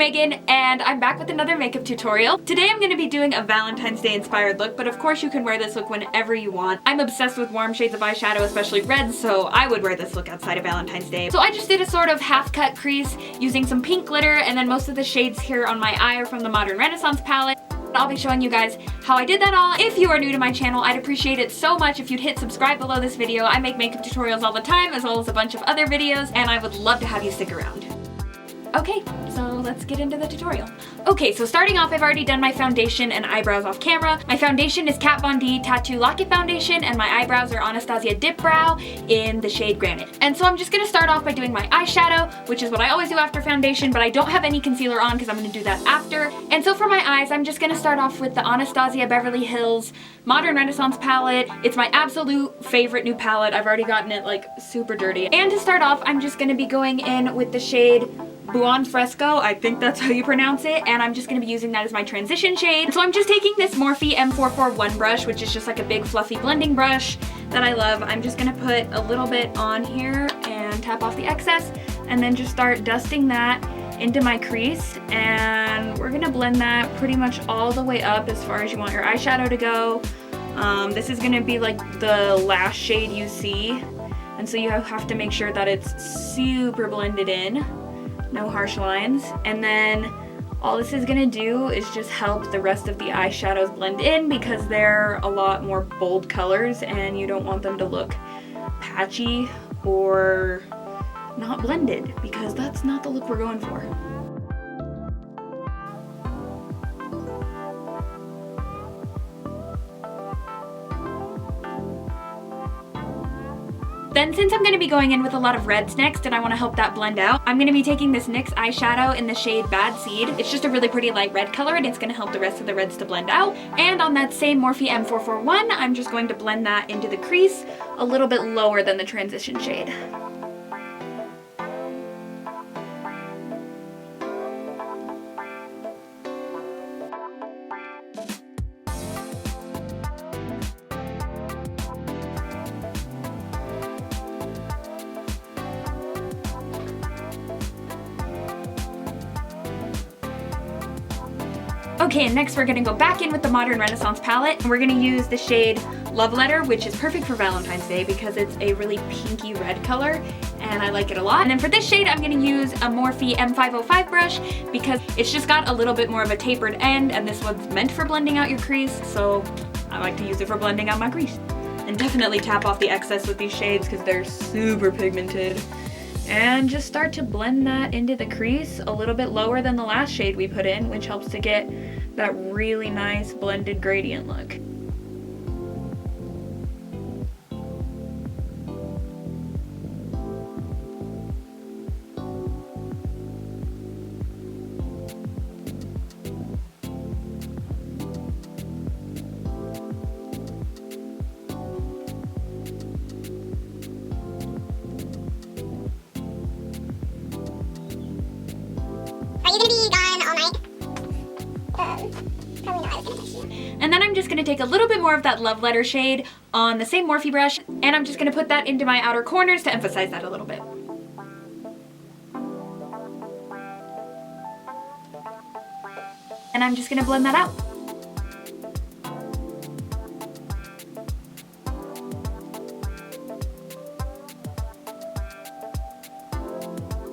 Megan, and I'm back with another makeup tutorial. Today I'm going to be doing a Valentine's Day inspired look, but of course you can wear this look whenever you want. I'm obsessed with warm shades of eyeshadow, especially red, so I would wear this look outside of Valentine's Day. So I just did a sort of half-cut crease using some pink glitter, and then most of the shades here on my eye are from the Modern Renaissance palette. I'll be showing you guys how I did that all. If you are new to my channel, I'd appreciate it so much if you'd hit subscribe below this video. I make makeup tutorials all the time, as well as a bunch of other videos, and I would love to have you stick around. Okay, so let's get into the tutorial. Okay, so starting off, I've already done my foundation and eyebrows off camera. My foundation is Kat Von D Tattoo Locket Foundation, and my eyebrows are Anastasia Dipbrow in the shade Granite. And so I'm just gonna start off by doing my eyeshadow, which is what I always do after foundation, but I don't have any concealer on because I'm gonna do that after. And so for my eyes, I'm just gonna start off with the Anastasia Beverly Hills Modern Renaissance palette. It's my absolute favorite new palette. I've already gotten it like super dirty. And to start off, I'm just gonna be going in with the shade Buon Fresco, I think that's how you pronounce it, and I'm just going to be using that as my transition shade. So I'm just taking this Morphe M441 brush, which is just like a big fluffy blending brush that I love. I'm just going to put a little bit on here and tap off the excess, and then just start dusting that into my crease, and we're going to blend that pretty much all the way up as far as you want your eyeshadow to go. This is going to be like the last shade you see, and so you have to make sure that it's super blended in. No harsh lines. And then all this is gonna do is just help the rest of the eyeshadows blend in because they're a lot more bold colors and you don't want them to look patchy or not blended, because that's not the look we're going for. Then since I'm going to be going in with a lot of reds next and I want to help that blend out, I'm going to be taking this NYX eyeshadow in the shade Bad Seed. It's just a really pretty light red color and it's going to help the rest of the reds to blend out. And on that same Morphe M441, I'm just going to blend that into the crease a little bit lower than the transition shade. Okay, and next we're gonna go back in with the Modern Renaissance palette, and we're gonna use the shade Love Letter, which is perfect for Valentine's Day because it's a really pinky red color, and I like it a lot. And then for this shade, I'm gonna use a Morphe M505 brush because it's just got a little bit more of a tapered end, and this one's meant for blending out your crease, so I like to use it for blending out my crease. And definitely tap off the excess with these shades because they're super pigmented. And just start to blend that into the crease a little bit lower than the last shade we put in, which helps to get that really nice blended gradient look. And then I'm just going to take a little bit more of that Love Letter shade on the same Morphe brush, and I'm just going to put that into my outer corners to emphasize that a little bit. And I'm just going to blend that out.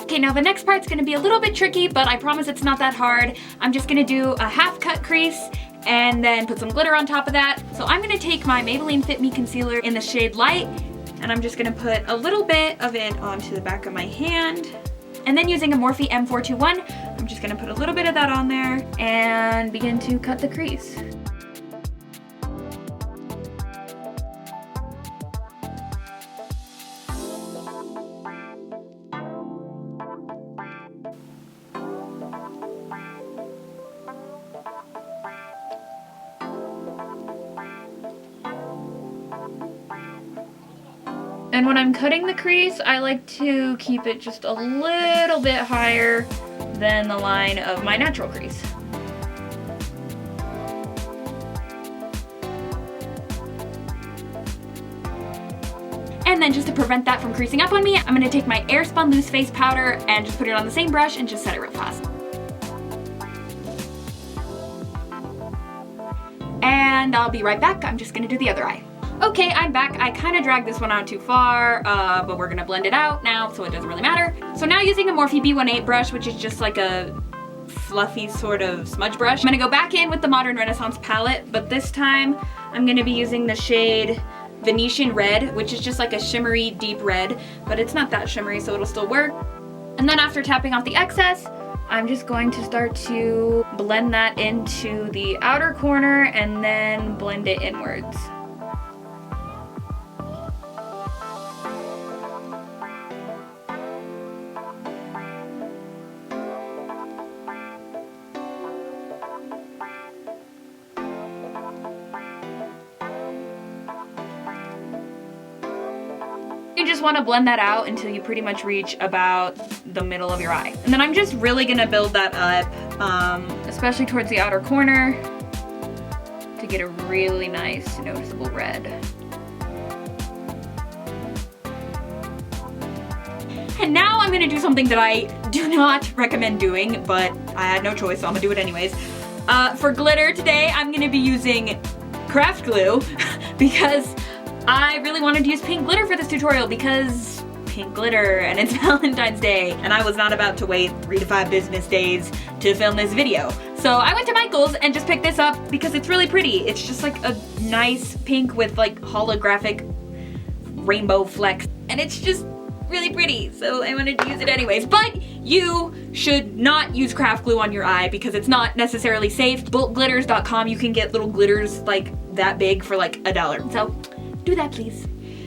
Okay, now the next part's gonna be a little bit tricky, but I promise it's not that hard. I'm just gonna do a half cut crease and then put some glitter on top of that. So I'm gonna take my Maybelline Fit Me Concealer in the shade Light, and I'm just gonna put a little bit of it onto the back of my hand. And then using a Morphe M421, I'm just gonna put a little bit of that on there and begin to cut the crease. And when I'm cutting the crease, I like to keep it just a little bit higher than the line of my natural crease. And then just to prevent that from creasing up on me, I'm going to take my Airspun loose face powder and just put it on the same brush and just set it real fast. and I'll be right back. I'm just gonna do the other eye. Okay, I'm back. I kind of dragged this one out too far, but we're gonna blend it out now, so it doesn't really matter. So now using a Morphe B18 brush, which is just like a fluffy sort of smudge brush, I'm gonna go back in with the Modern Renaissance palette, but this time I'm gonna be using the shade Venetian Red, which is just like a shimmery deep red, but it's not that shimmery, so it'll still work. And then after tapping off the excess, I'm just going to start to blend that into the outer corner and then blend it inwards. You just want to blend that out until you pretty much reach about the middle of your eye. And then I'm just really going to build that up, especially towards the outer corner, to get a really nice noticeable red. And now I'm going to do something that I do not recommend doing, but I had no choice, so I'm going to do it anyways. For glitter today, I'm going to be using craft glue because I really wanted to use pink glitter for this tutorial because pink glitter and it's Valentine's Day and I was not about to wait 3 to 5 business days to film this video. So I went to Michael's and just picked this up because it's really pretty. It's just like a nice pink with like holographic rainbow flecks and it's just really pretty, so I wanted to use it anyways. But you should not use craft glue on your eye because it's not necessarily safe. Bulkglitters.com, you can get little glitters like that big for like $1. So do that please.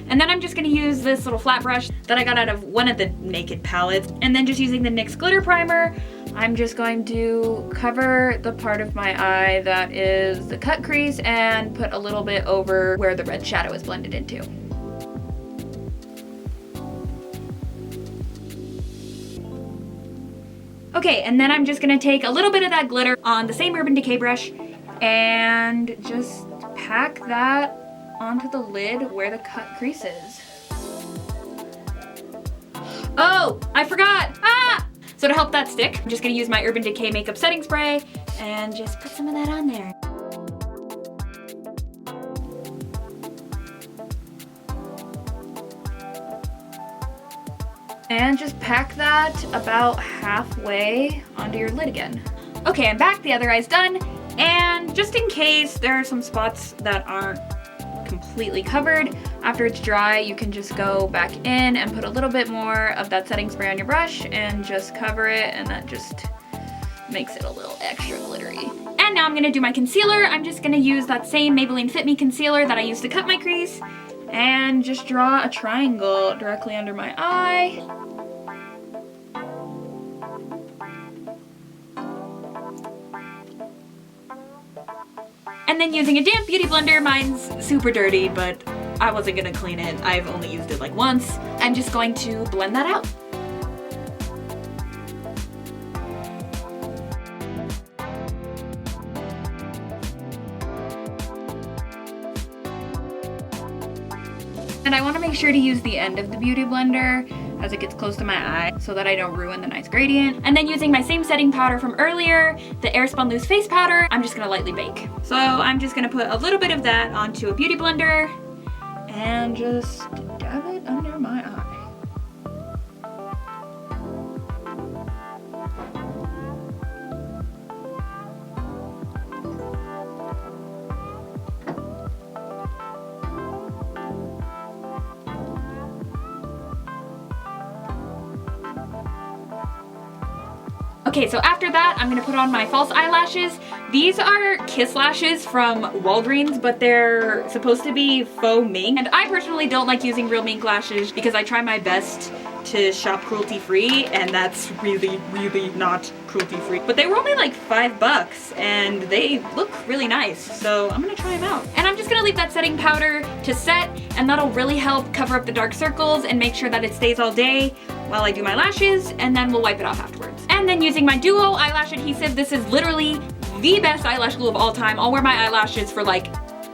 And then I'm just gonna use this little flat brush that I got out of one of the Naked palettes. And then just using the NYX glitter primer, I'm just going to cover the part of my eye that is the cut crease and put a little bit over where the red shadow is blended into. Okay, and then I'm just gonna take a little bit of that glitter on the same Urban Decay brush and just pack that onto the lid where the cut crease is. Oh, I forgot! Ah! So to help that stick, I'm just gonna use my Urban Decay makeup setting spray and just put some of that on there. And just pack that about halfway onto your lid again. Okay, I'm back, the other eye's done, and just in case there are some spots that aren't completely covered, after it's dry, you can just go back in and put a little bit more of that setting spray on your brush and just cover it, and that just makes it a little extra glittery. And now I'm gonna do my concealer. I'm just gonna use that same Maybelline Fit Me Concealer that I used to cut my crease and just draw a triangle directly under my eye. And then using a damp beauty blender, mine's super dirty, but I wasn't gonna clean it. I've only used it like once. I'm just going to blend that out. And I want to make sure to use the end of the beauty blender as it gets close to my eye so that I don't ruin the nice gradient. And then using my same setting powder from earlier, the Airspun Loose Face Powder, I'm just gonna lightly bake. So I'm just gonna put a little bit of that onto a beauty blender and just dab it under my eye. Okay, so after that, I'm gonna put on my false eyelashes. These are Kiss lashes from Walgreens, but they're supposed to be faux mink. And I personally don't like using real mink lashes because I try my best to shop cruelty-free, and that's really, really not cruelty-free. But they were only like $5 and they look really nice, so I'm gonna try them out. And I'm just gonna leave that setting powder to set, and that'll really help cover up the dark circles and make sure that it stays all day while I do my lashes, and then we'll wipe it off afterwards. And then using my Duo eyelash adhesive, this is literally the best eyelash glue of all time. I'll wear my eyelashes for like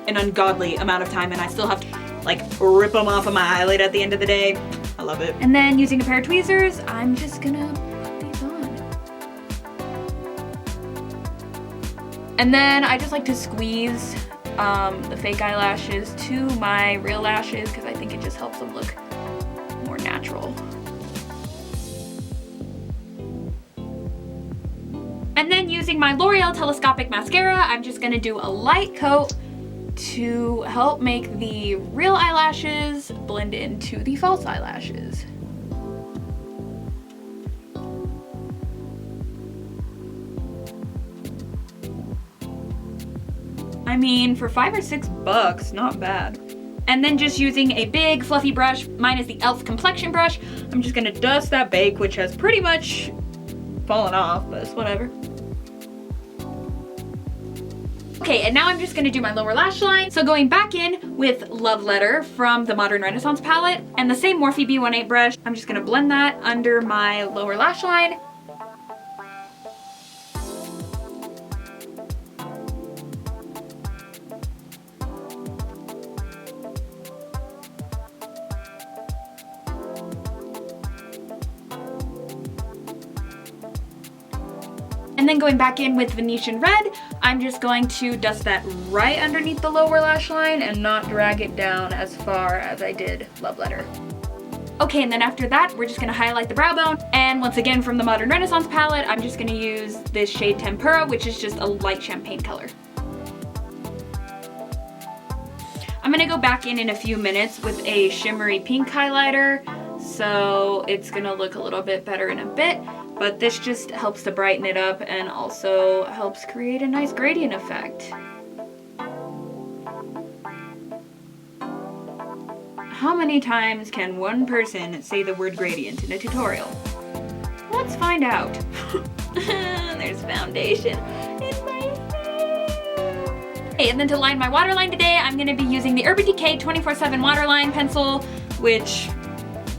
an ungodly amount of time and I still have to like rip them off of my eyelid at the end of the day. I love it. And then using a pair of tweezers, I'm just gonna put these on. And then I just like to squeeze the fake eyelashes to my real lashes because I think it just helps them look more natural. And then using my L'Oreal Telescopic Mascara, I'm just gonna do a light coat to help make the real eyelashes blend into the false eyelashes. I mean, for $5 or $6, not bad. And then just using a big fluffy brush, mine is the e.l.f. complexion brush, I'm just gonna dust that bake, which has pretty much fallen off, but it's whatever. Okay, and now I'm just gonna do my lower lash line. So going back in with Love Letter from the Modern Renaissance palette and the same Morphe B18 brush, I'm just gonna blend that under my lower lash line. And then going back in with Venetian Red, I'm just going to dust that right underneath the lower lash line and not drag it down as far as I did Love Letter. Okay, and then after that, we're just gonna highlight the brow bone. And once again, from the Modern Renaissance palette, I'm just gonna use this shade Tempura, which is just a light champagne color. I'm gonna go back in a few minutes with a shimmery pink highlighter, so it's gonna look a little bit better in a bit. But this just helps to brighten it up and also helps create a nice gradient effect. How many times can one person say the word gradient in a tutorial? Let's find out. There's foundation in my hair. Okay, and then to line my waterline today, I'm gonna be using the Urban Decay 24/7 waterline pencil, which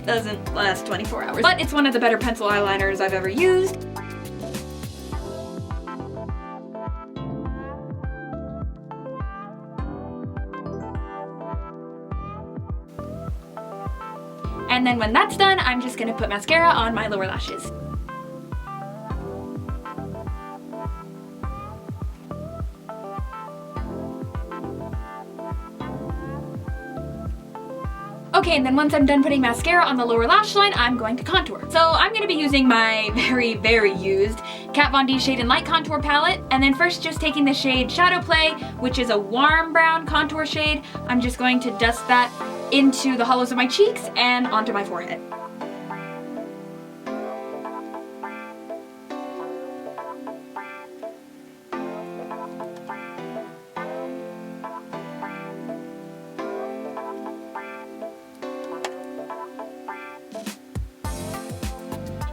doesn't last 24 hours, but it's one of the better pencil eyeliners I've ever used. And then when that's done, I'm just gonna put mascara on my lower lashes. Okay, and then once I'm done putting mascara on the lower lash line, I'm going to contour. So I'm gonna be using my very used Kat Von D Shade and Light Contour palette. And then first just taking the shade Shadow Play, which is a warm brown contour shade. I'm just going to dust that into the hollows of my cheeks and onto my forehead.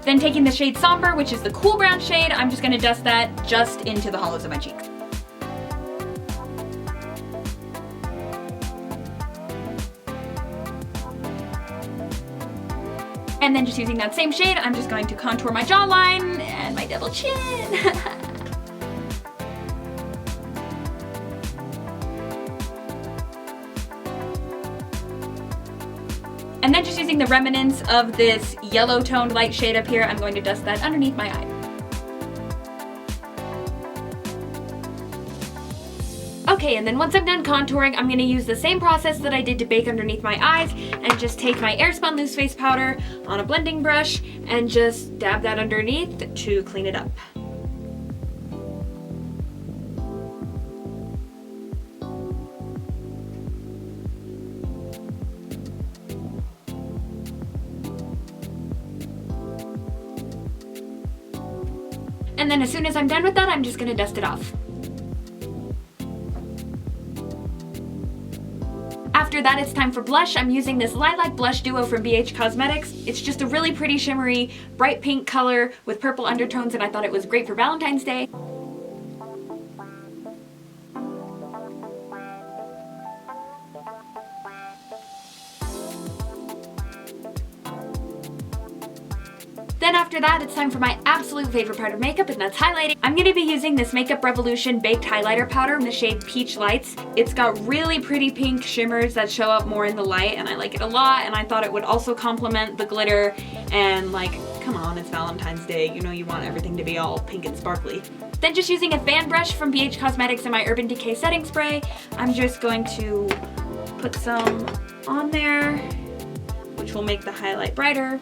Then taking the shade Somber, which is the cool brown shade, I'm just gonna dust that just into the hollows of my cheeks. And then just using that same shade, I'm just going to contour my jawline and my double chin. And then just using the remnants of this yellow toned light shade up here, I'm going to dust that underneath my eye. Okay, and then once I'm done contouring, I'm going to use the same process that I did to bake underneath my eyes and just take my Airspun loose face powder on a blending brush and just dab that underneath to clean it up. And then as soon as I'm done with that, I'm just gonna dust it off. After that, it's time for blush. I'm using this Lilac Blush Duo from BH Cosmetics. It's just a really pretty shimmery, bright pink color with purple undertones, and I thought it was great for Valentine's Day. Then after that, it's time for my absolute favorite part of makeup, and that's highlighting. I'm going to be using this Makeup Revolution Baked Highlighter Powder in the shade Peach Lights. It's got really pretty pink shimmers that show up more in the light, and I like it a lot, and I thought it would also complement the glitter and like come on, it's Valentine's Day. You know you want everything to be all pink and sparkly. Then just using a fan brush from BH Cosmetics and my Urban Decay setting spray, I'm just going to put some on there, which will make the highlight brighter.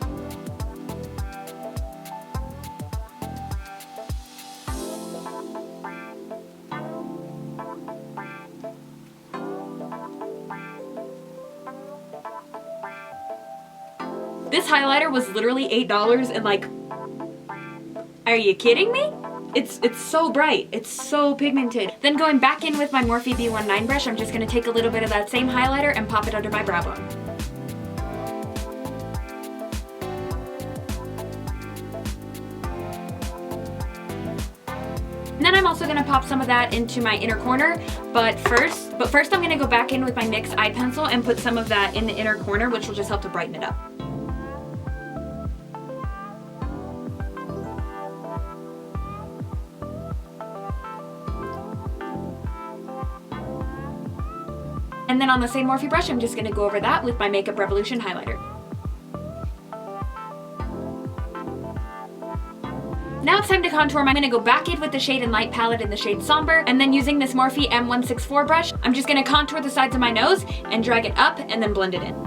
This highlighter was literally $8 and like, are you kidding me? It's so bright. It's so pigmented. Then going back in with my Morphe B19 brush, I'm just gonna take a little bit of that same highlighter and pop it under my brow bone. And then I'm also gonna pop some of that into my inner corner, but first I'm gonna go back in with my NYX eye pencil and put some of that in the inner corner, which will just help to brighten it up. And then on the same Morphe brush, I'm just gonna go over that with my Makeup Revolution highlighter. Now it's time to contour. I'm gonna go back in with the Shade and Light palette in the shade Somber, and then using this Morphe M164 brush, I'm just gonna contour the sides of my nose and drag it up and then blend it in.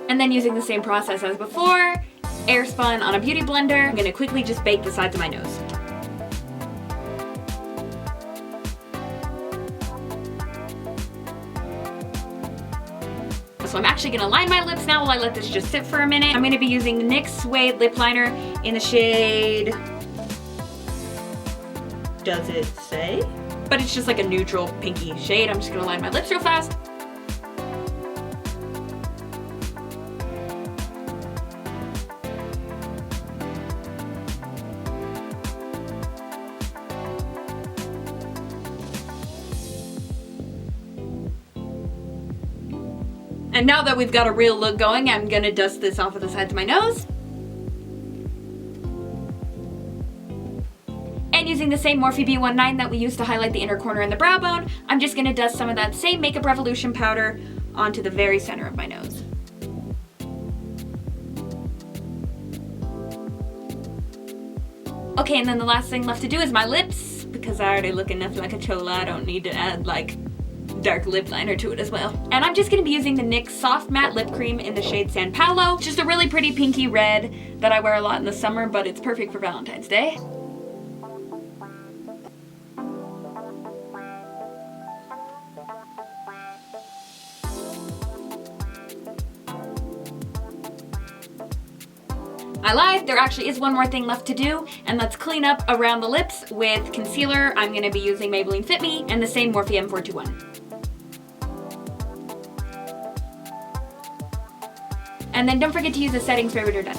And then using the same process as before, Airspun on a beauty blender, I'm gonna quickly just bake the sides of my nose. So I'm actually gonna line my lips now while I let this just sit for a minute. I'm gonna be using the NYX Suede Lip Liner in the shade, does it say? But it's just like a neutral pinky shade. I'm just gonna line my lips real fast. And now that we've got a real look going, I'm gonna dust this off of the sides of my nose. And using the same Morphe B19 that we used to highlight the inner corner and the brow bone, I'm just gonna dust some of that same Makeup Revolution powder onto the very center of my nose. Okay, and then the last thing left to do is my lips, because I already look enough like a chola. I don't need to add like dark lip liner to it as well. And I'm just gonna be using the NYX Soft Matte Lip Cream in the shade San Paolo. It's just a really pretty pinky red that I wear a lot in the summer, but it's perfect for Valentine's Day. I lied, there actually is one more thing left to do, and let's clean up around the lips with concealer. I'm gonna be using Maybelline Fit Me and the same Morphe M421. And then don't forget to use a setting spray when you're done.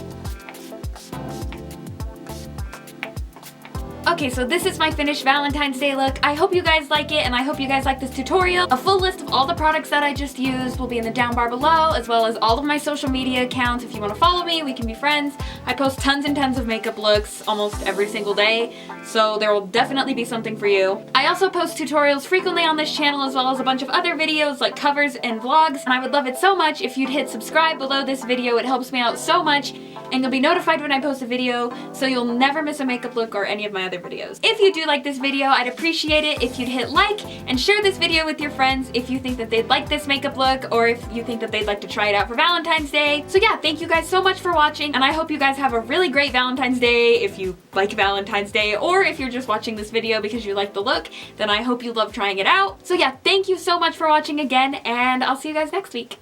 Okay, so this is my finished Valentine's Day look. I hope you guys like it, and I hope you guys like this tutorial. A full list of all the products that I just used will be in the down bar below, as well as all of my social media accounts. If you want to follow me, we can be friends. I post tons and tons of makeup looks almost every single day, so there will definitely be something for you. I also post tutorials frequently on this channel, as well as a bunch of other videos like covers and vlogs, and I would love it so much if you'd hit subscribe below this video. It helps me out so much, and you'll be notified when I post a video, so you'll never miss a makeup look or any of my other videos. If you do like this video, I'd appreciate it if you'd hit like and share this video with your friends if you think that they'd like this makeup look, or if you think that they'd like to try it out for Valentine's Day. So yeah, thank you guys so much for watching, and I hope you guys have a really great Valentine's Day if you like Valentine's Day, or if you're just watching this video because you like the look, then I hope you love trying it out. So yeah, thank you so much for watching again, and I'll see you guys next week.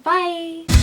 Bye!